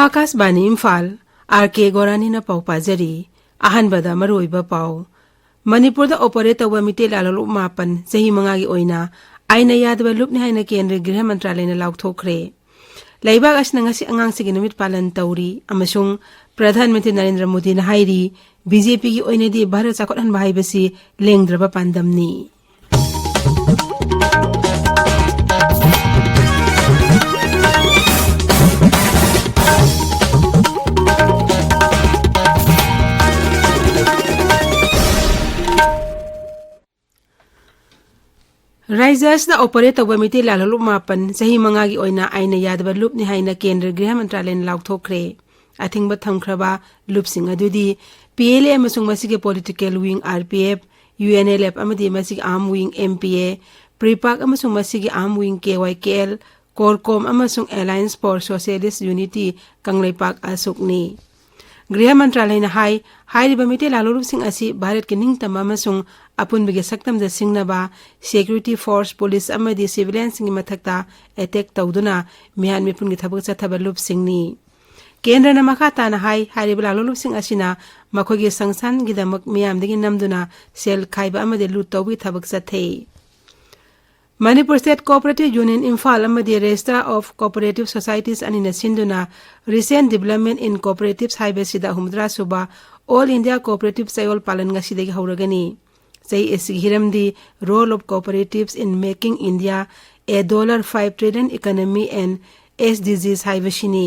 Akashvani Imphal R K गोरानी न पाउ पाजरी अहनबदा मरोइबा पाउ मणिपुर दा ऑपरेट तौबा मिटे लालुप मापन चही मंगागी ओइना आइना यादबा लुपनि हाइना केंद्र गृह मंत्रालयना लाउथोखरे लैबाग असना ngasi angangsigi numit palan tauri amasung प्रधानमंत्री नरेंद्र मोदी ना हाइरी बीजेपी की ओइनेदी भारत चाखोटन बाहाइबसी लेंग्द्रबा पांदमनी राइजर्स दा ऑपरेट तौबा मिटे लालुप मापन सही मंगागी ओइना आइना यादबा लुपनि हाइना केंद्र गृह मंत्रालय लाउथोखरे अथिंगबा थमख्रबा लुपसिंग अदुदी पीएलए अमसुंग मसिगे पॉलिटिकल विंग आरपीएफ यूएनएलएफ अमदी मसिगे आर्म विंग एमपीए प्रीपाक अमसुंग मसिगे आर्म विंग केवाईकेएल कोरकोम अमसुंग Alliance for Socialist Unity Kangleipak असुकनी गृह मंत्रालय ने हाइरिबा मिटे लालुपसिंग असि भारत के निंगतम अमसुंग अपुनबगे सक्तम द सिंगनबा सिक्योरिटी फोर्स पुलिस अमदी सिविलियन सिंग मथक्ता अटैक तौदुना मिहान मिपुनगी थबक चथबा लुपसिंगनी केंद्र न मखा ताना हाइरिबा लालुपसिंग असिना मखोगी संस्थान गिदमक मियामदगी नमदुना सेल खाइबा अमदी लूट तौबी थबक चथे Manipur state cooperative union Imphal अमदी रजिस्ट्रार ऑफ कोऑपरेटिव सोसाइटीज अनिना सिंदुना रिसेंट डेवलपमेंट इन कोऑपरेटिव्स हाइबसिदा हुमद्रा सुबा ऑल इंडिया कोऑपरेटिव चयोल पालन गसिदगी हौरगनी चई एसी हिरमदी role of cooperatives in making India a $5 trillion economy and SDGs हाइबसिनी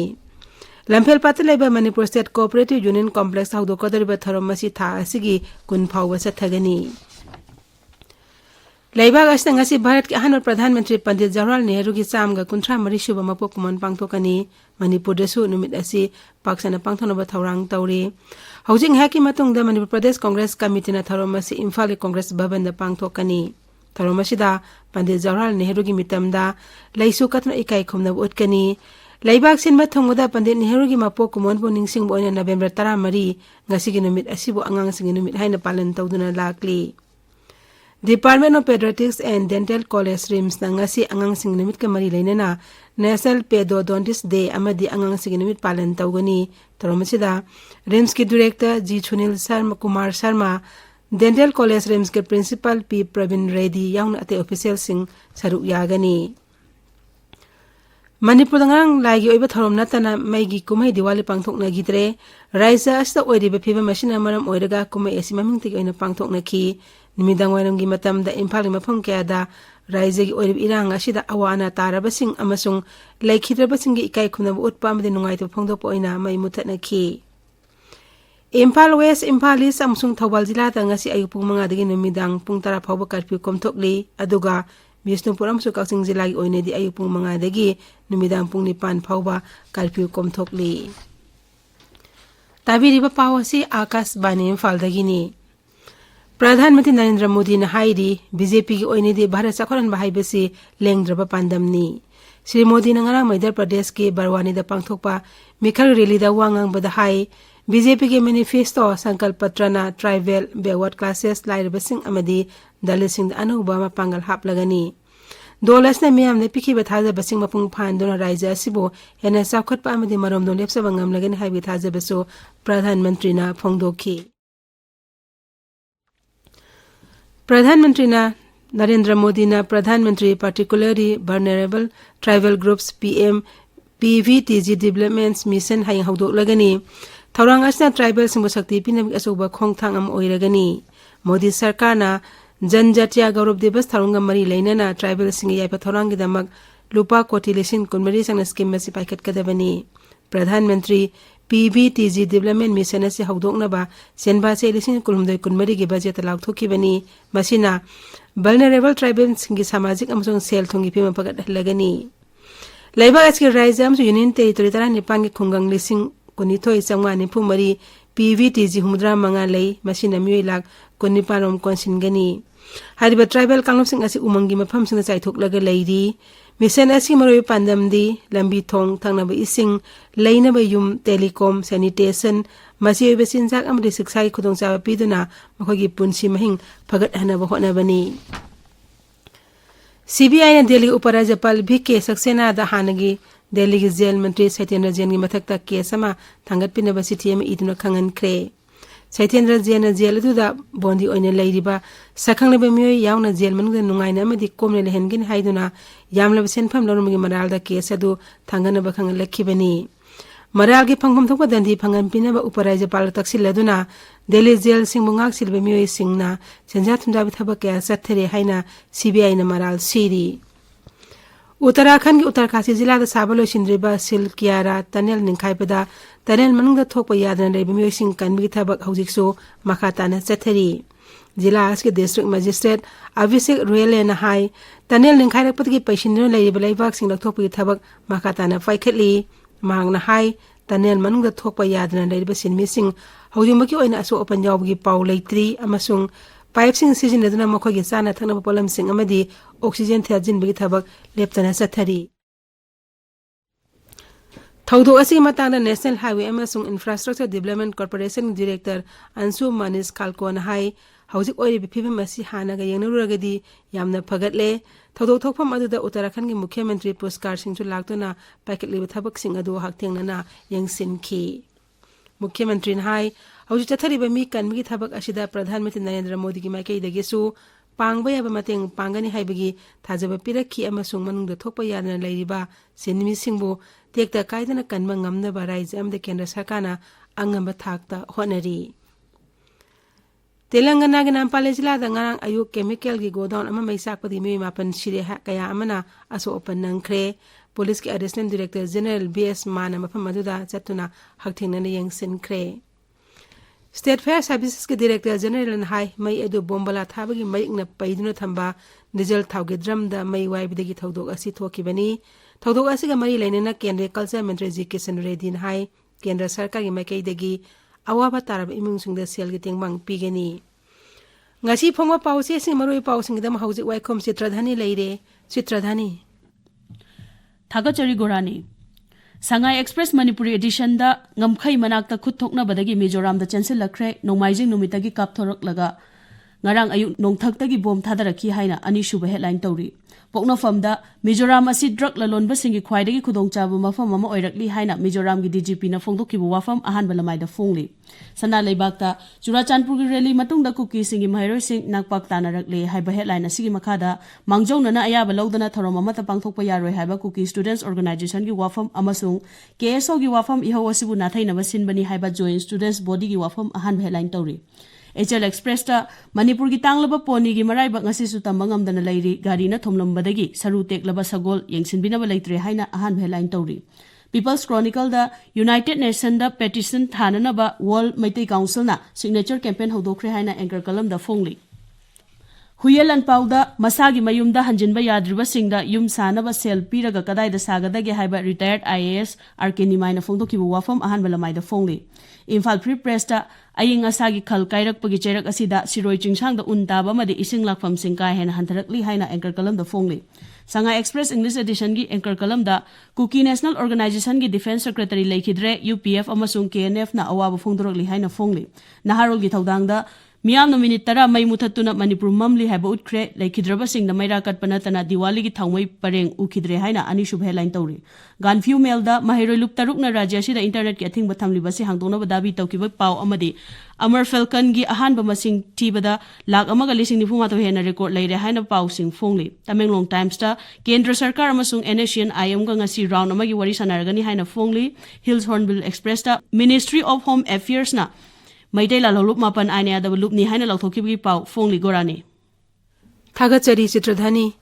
लंफेल पात लेबा Manipur state cooperative union complex हौदोकदरिबा थरम मसी था असिगी कुन फाउबा चथगनी लैबाग असना ngasi भारत के अहन प्रधानमंत्री पंडित जवाहरलाल नेहरू की चामगा 53 सुबा मपोक मन पांगथोकनी मणिपुर दसु नुमित असि पाक्सना पांगथोनबा थौरांग तौरे हौजिंग हाकी मतुंगदा मणिपुर प्रदेश कांग्रेस कमिटीना थरम मसी इम्फाल कांग्रेस भवन दा पांगथोकनी थरम मसिदा पंडित जवाहरलाल नेहरू की मितमदा लैसु कथन इकाई खुमना उठकनी लैबाग सिनबा थोंगदा पंडित नेहरू की मपोक कुमन बो निंगसिंग बोइना November 13 ngasi gi numit asibu angang singi numit haina palan tawduna lakli Department of Pediatrics and Dental College RIMS na ngasi angang sing numit ka mari lainana National Pedodontist Day amadi angang sing numit palan tawgani taromasida RIMS ki director G Chunil Sharma Kumar Sharma Dental College RIMS ke principal P Pravin Reddy yauna ate official sing saruk yagani Manipur नंग लाइगी ओइबा थरम नतना Maggi कुमै Diwali पांगथोकना गिद्रे राइजा असता ओइरिबा फिबा मसिना मरम ओइरगा कुमै एसि ममिंगति ओइना पांगथोकना खी निमिदांग वाइरमगी मतमदा इम्फाल मफम क्यादा राइजागी ओइरिब इरांग असिदा अवाना ताराबसिंग अमसुंग लैखिद्रबसिंगी इकाई खुनब उत्पा अमदि नुंगाइतो फोंदोप ओइना मै मुथतना खी Imphal west Imphal east अमसुंग थौबाल जिल्लादा ngasi ayuk pung 5 dagi निमिदांग पुंग 10 फावबा कर्फ्यू कोमथोकली अदुगा बिष्णुपुर अमसु काक्सिंग जिल्लागी ओइनेदी ayuk pung 5 dagi निमिदांग पुंग 9 फावबा कर्फ्यू कोमथोकली ताबिरिबा पावसी आकाशवाणी इम्फालदगिनी प्रधानमंत्री नरेंद्र मोदी ने हाइरी बीजेपी की ओइनेदी भारत चाखोरन बाहाइबसी लेंग्द्रबा पांदमनी श्री मोदी ने ngara मध्य प्रदेश के बरवानी दा पांगथोकपा मिखल रैली दा वांगांग बदा हाई बीजेपी के मैनिफेस्टो संकल्प पत्रना ट्राइबल बैकवर्ड क्लासेस लाइरबसिंग अमदी दलितसिंग अनौबा पांगल हापलगनी दोलसना मियाम ने पिखिबा थाजबसिंग मपुंग फानदोना राइजा सिबो हेना साखतपा अमदी मरमदो लेपसबा ngamlagani हाइबि थाजबसो प्रधानमंत्री ना फोंगदोखी प्रधानमंत्री ना नरेंद्र मोदी ना प्रधानमंत्री particularly vulnerable tribal groups PVTG development mission हाइ हौदोलगनी थौरांग असना ट्राइबल सिंबो शक्ति पिनम असोबा खोंगथांग अम ओइरगनी मोदी सरकार ना जनजातीय गौरव दिवस थौरंग मरी लेनना ट्राइबल सिंग याइपा थौरांग गिदमक लुपा कोटी लिसिन कुनमरी संग स्कीम मसि पाइकट कदबनी प्रधानमंत्री PVTG डेवलपमेंट मिशन से हौदोकनबा सेनबा से लिसिन कुलमदय कुनमरी गे बजेट लाउथोखिबनी मसिना वल्नरेबल ट्राइबल सिंग सामाजिक अमसुंग सेल थोंगी पिम पगत लगनी लैबा एसके राइज अमसु यूनियन टेरिटोरी तरा नेपांग के खुंगंग लिसिंग कुनिथोय चंगवा निफुमरी PVTG हुमद्रा मंगा लई मसिना मिय लाख कुनिपारोम कोनसिनगनी हारिबा ट्राइबल कांगलोसिंग असि उमंगी मफमसिंग चाइथोकलगा लैरी मिशन असि मरोय पांदमदी लंबी थोंग थंगनबा इसिंग लैनबा युम टेलीकॉम सैनिटेशन मसियबा सिनजाक अमदि शिक्षाई खुदोंचाबा पिदुना मखोगी पुनसि महिंग फगत हनबा होनबनी CBI ने दिल्ली उपराज्यपाल VK सक्सेना दा हानगी Delhi ki jail mantri Saitendra Jain ki mathakta case ama thangatpinaba chithi ama iduna khangankhre. Saitendra Jain na jail aduda bondi oina leiriba sakhangleba miyoi yauna jail manungda nungaina amadi komle lehengin haiduna yamlaba senpham lorumgi maralda case adu thanganaba khangalakibani. Maral ki phangpham thokpa dandi phangan pinaba uparajapal taksilladuna Delhi jail singbungak silba miyoi singna senja thunjabi thabak kya sathare haina CBI na maral siri. Uttarakhand ki Uttarkasi jila da sabalo shindriba sil kiara tunnel ningkhaipada tunnel manungda thokpa yadna reiba miyoi sing kanbi thabak hojikso makhatana sathari. Jila aske district magistrate Abhishek Royale na hai tunnel ningkhairakpat ki paisindro leiba leibak sing lathokpa thabak makhatana faikhatli. Mahangna hai tunnel manungda thokpa yadna reiba sinmi sing hojimaki oina aso open jawbgi pau leitri amasung pipe sing sizinaduna makhogi sana thakna polam sing amadi oxygen thajin bigi thabak leptana sathari. Thaudo asi matangda National Highway amasung Infrastructure Development Corporation Director Ansu Manis Kalkon hai hojik oi biphiba masi hanaga yengnurugadi yamna phagatle thaudo thokpham aduda Uttarakhand ki Mukhyamantri Puskar singchu laktuna paikatli thabak sing adu haktengnana yengsinki. Mukhyamantri hai hojik chathariba mi kanmi thabak asida Pradhan Mantri Narendra Modi ki maikei dagesu pangba yaba mateng pangani haibagi thajaba pirakhi amasung manungda thokpa yadna leiriba sinmi singbu tekta kaidana kanma ngamnaba raija amda kendra sarkana angamba thakta honari. Telangana ki Nampal jila da ngarang ayuk chemical ki godown ama maisakpadi mi mapan shire kaya amana aso open nangkhre. Police ki Assistant Director General BS Mana mafam maduda chatuna hakthengna yengsinkre. State Fair Services ke Director General hai mai edu bombala thabagi maikna paiduna thamba diesel thauge drum da mai waibidagi thaudok asi thokibani. Thaudok asi ga mari lainena Kendra Culture Ministry Ji Kishan Reddy hai Kendra Sarkar gi makai dagi awaba tarab imung singda sel gi tengbang pigani. Ngasi phongwa pause sing maroi pausing dam hauji Waikhom Chitradhani leire. Chitradhani Thagachari Gorani Sangai Express Manipuri Edition da ngamkhai manakta khut thokna badagi Mizoram da chancel lakre nomaijing numitagi kap thorak laga ngarang ayuk nongthak bom thadarakhi haina ani shuba headline tawri pokna famda Mizoram asi drug lalonba singi khwaidagi khudongchabu mafam ama oirakli haina Mizoram gi DGP na phongdokkibu wafam ahan balamai da phongli sana leibakta Churachandpur gi rally matungda kuki singi mahairoi sing nakpak tanarakle haiba headline asigi makhada mangjongna na ayaba lawdana thorom amata pangthokpa yaroi haiba kuki students organization gi wafam amasung KSO gi wafam iho asibu nathaina basinbani haiba joint students body gi wafam ahan headline tawri HL Express ta Manipur ki tanglaba poni gi marai bak ngasi su tambangam dana lairi gari na thomlambadagi saru teklaba sagol yengsinbinaba leitre haina ahan headline tawri People's Chronicle da United Nations da petition thananaba World Maitai Council na signature campaign hodokre haina anchor column da phongli Huyelan pauda masagi mayumda hanjinba yadriba singda yum sanaba sel piraga kadai da sagadage haiba retired IAS Arkeni maina phongdokibu wafam ahan balamai da phongli Imphal Free Press ta aying asagi khal kairak pagi cherak asida siroi chingsang da untaba madi ising lakfam singkai hen hantarakli haina anchor column da phongli Sangai Express English Edition gi anchor column da Kuki National Organization gi Defense Secretary Laikhidre UPF amasung KNF na awaba phongdorokli haina phongli Naharol gi thaudang da Miyam no minute tara mai muthatuna Manipur mamli haiba utkre laikhidraba singda maira katpana tana Diwali gi thangmai pareng ukhidre haina ani shubh headline tawri Ganfiu mail da mahiroi lup taruk na rajya sida internet ki athing bathangli basi hangdona badabi tawkiba paw amadi Amar Falcon gi ahan ba masing tibada lak amaga lising nifuma to hena record leire haina paw sing phongli Tamenglong Times ta Kendra Sarkar amasung NACN IM ga ngasi round amagi wari sanaragani haina phongli Hills Hornbill Express ta Ministry of Home Affairs na Maitai la lup mapan aine da lup ni haina lauthokibi paw phongli Gorani Thagachari Chitradhani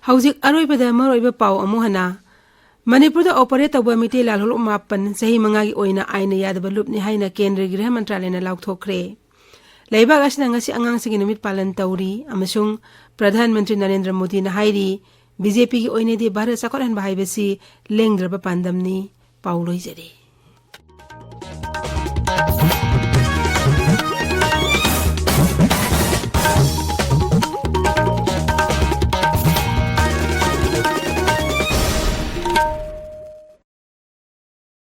hauzik aroibada maroiba paw amuhana Manipur da operate tawba Maitai la lup mapan sahi mangagi oina aine yadaba lup ni haina Kendra Griha Mantralaya na lauthokhre Laibak asina ngasi angang sigi numit palan tawri amasung Pradhan Mantri Narendra Modi na hairi BJP ki oine di Bharat sakothan bahaibasi lengdraba pandamni paw loijari